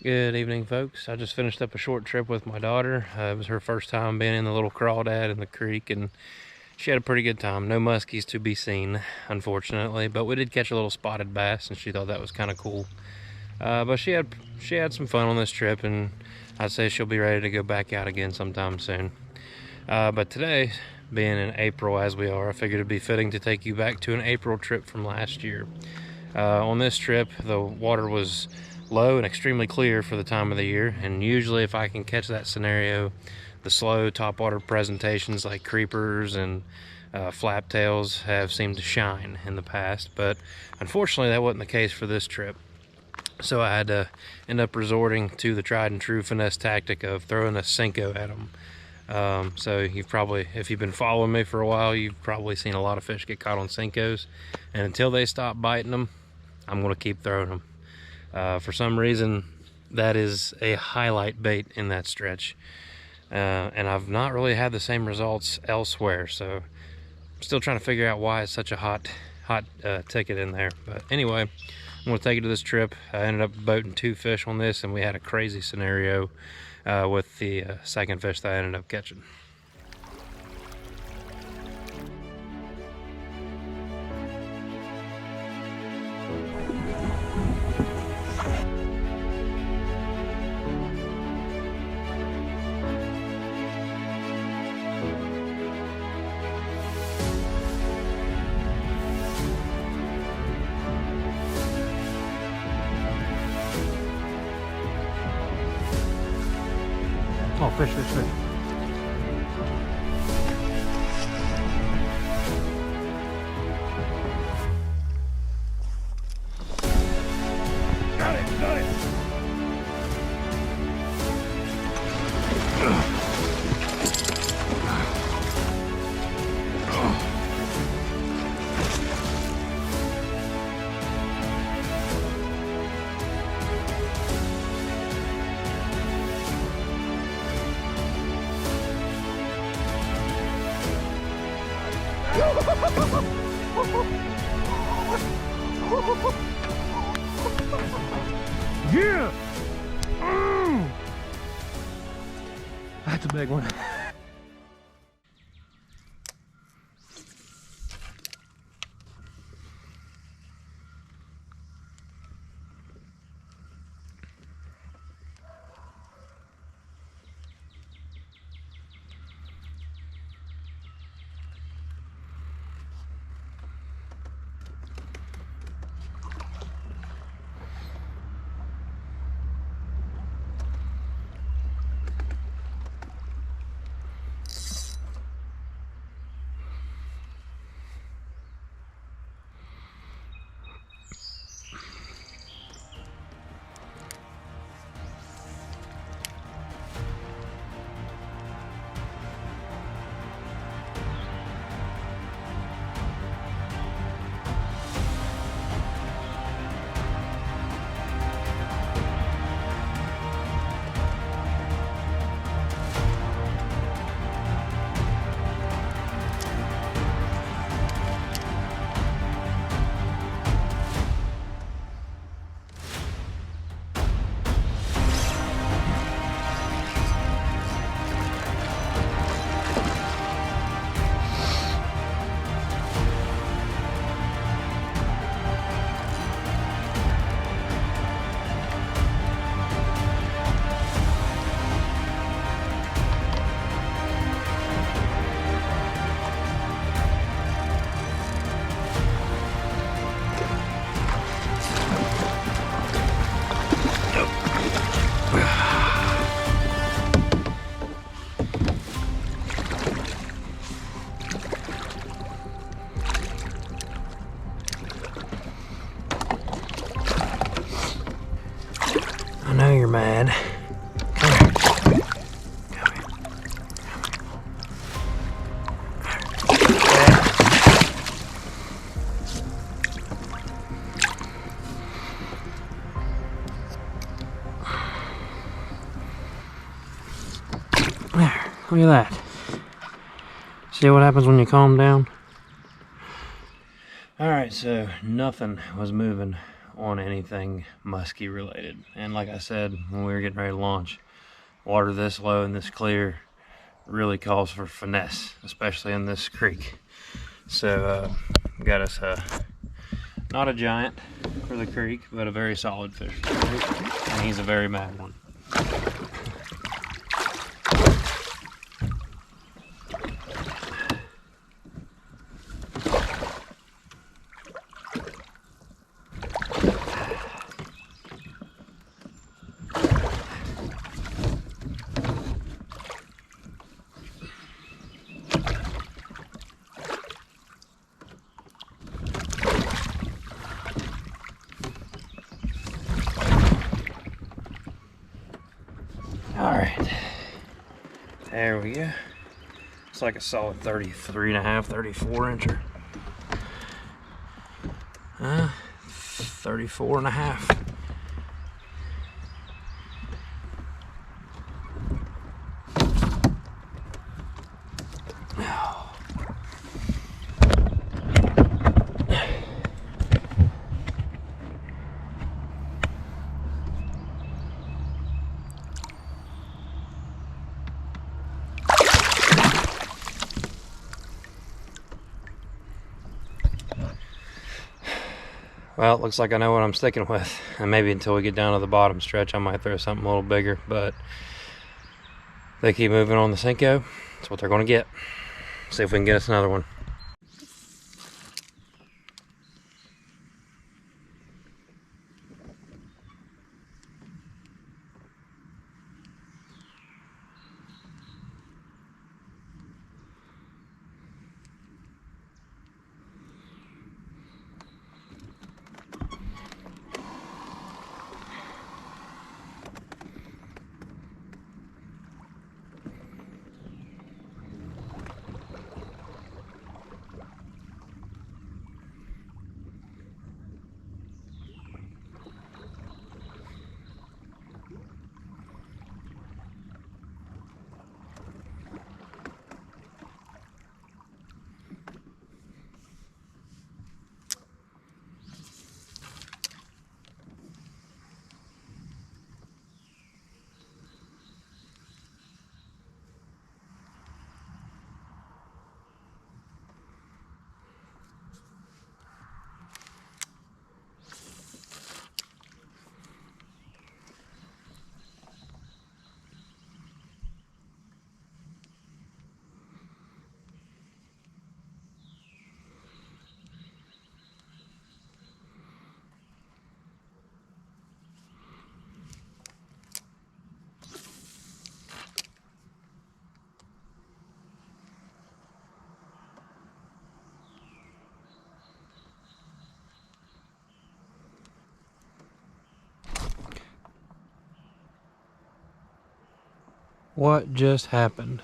Good evening, folks. I just finished up a short trip with my daughter. It was her first time being in the little crawdad in the creek, and she had a pretty good time. No muskies to be seen, unfortunately, but we did catch a little spotted bass, and she thought that was kind of cool. But she had some fun on this trip, and I'd say she'll be ready to go back out again sometime soon. But today, being in April as we are, I figured it'd be fitting to take you back to an April trip from last year. On this trip, the water was low and extremely clear for the time of the year, and usually if I can catch that scenario, the slow topwater presentations like creepers and flaptails have seemed to shine in the past, but unfortunately that wasn't the case for this trip. So I had to end up resorting to the tried and true finesse tactic of throwing a Senko at them. So you've probably, if you've been following me for a while, you've probably seen a lot of fish get caught on Senkos, and until they stop biting them, I'm going to keep throwing them. For some reason, that is a highlight bait in that stretch, and I've not really had the same results elsewhere, so I'm still trying to figure out why it's such a hot ticket in there. But anyway, I'm going to take you to this trip. I ended up boating 2 fish on this, and we had a crazy scenario with the second fish that I ended up catching. Oh, fish. Got it. Yeah! That's a big one. I know you're mad. Come here. There, look at that. See what happens when you calm down? Alright, so nothing was moving on anything musky related. And like I said, when we were getting ready to launch, water this low and this clear really calls for finesse, especially in this creek. So got us not a giant for the creek, but a very solid fish for the creek, and he's a very mad one. Alright, there we go. It's like a solid 33.5, 34 incher. 34.5. Well, it looks like I know what I'm sticking with, and maybe until we get down to the bottom stretch I might throw something a little bigger, but they keep moving on the Senko. That's what they're going to get. See if we can get us another one. What just happened?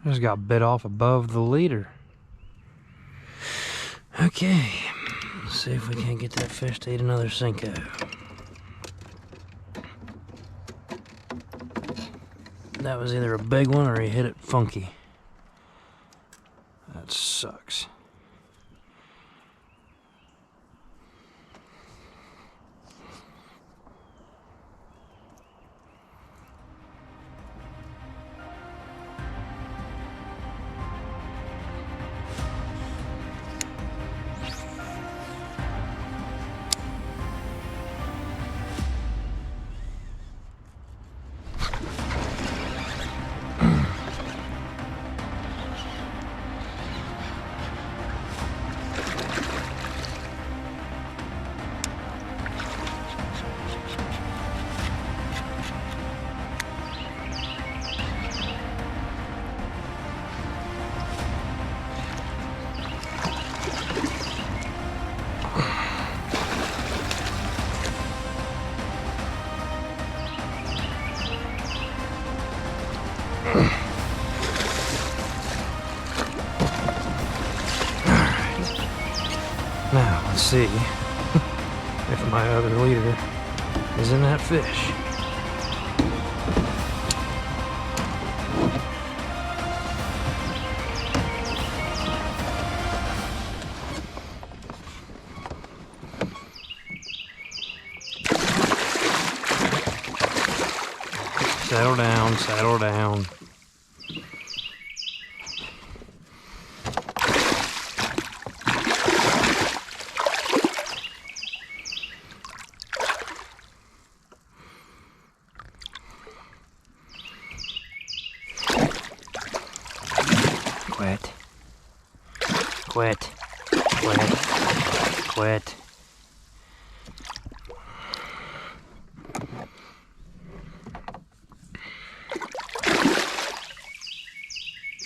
I just got bit off above the leader. Okay, let's see if we can't get that fish to eat another Senko. That was either a big one or he hit it funky. That sucks. Now, let's see if my other leader is in that fish. Settle down, settle down. Quit. Quit. Quit. Quit.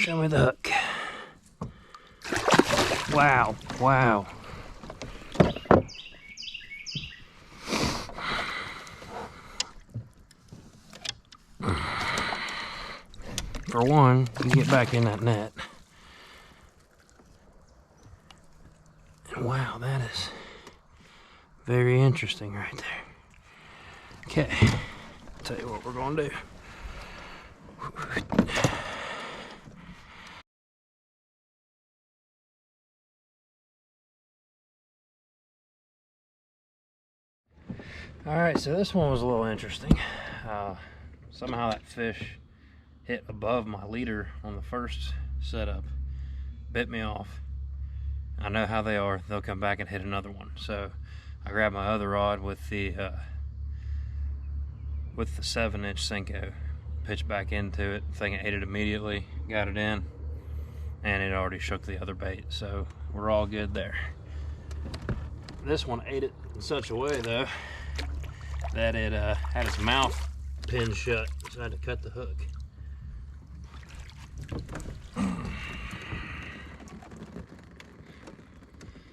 Show me the hook. Wow, wow. For one, you get back in that net. And wow, that is very interesting right there. Okay, I'll tell you what we're gonna do. Alright, so this one was a little interesting. Somehow that fish hit above my leader on the first setup, bit me off. I know how they are, they'll come back and hit another one. So I grabbed my other rod with the 7-inch Senko, pitched back into it, thinking it ate it immediately, got it in, and it already shook the other bait, so we're all good there. This one ate it in such a way though that it had its mouth pinned shut, so I had to cut the hook.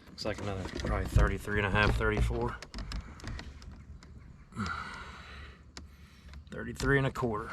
Looks like another probably 33.5, 34. 33.25.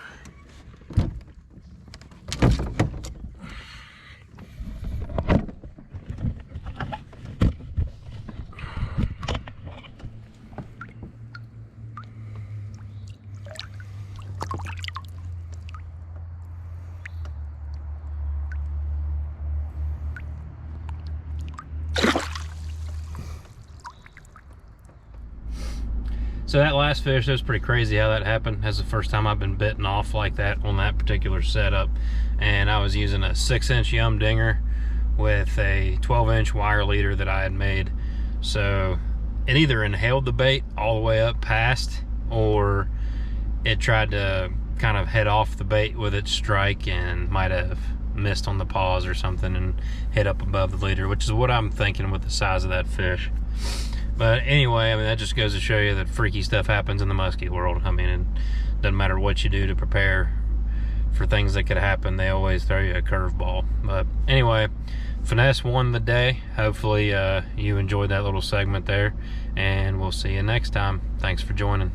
So that last fish, that was pretty crazy how that happened. That's the first time I've been bitten off like that on that particular setup. And I was using a 6-inch Yum Dinger with a 12-inch wire leader that I had made. So it either inhaled the bait all the way up past, or it tried to kind of head off the bait with its strike and might have missed on the paws or something and hit up above the leader, which is what I'm thinking with the size of that fish. But anyway, I mean, that just goes to show you that freaky stuff happens in the muskie world. I mean, it doesn't matter what you do to prepare for things that could happen, they always throw you a curveball. But anyway, Finesse won the day. Hopefully you enjoyed that little segment there, and we'll see you next time. Thanks for joining.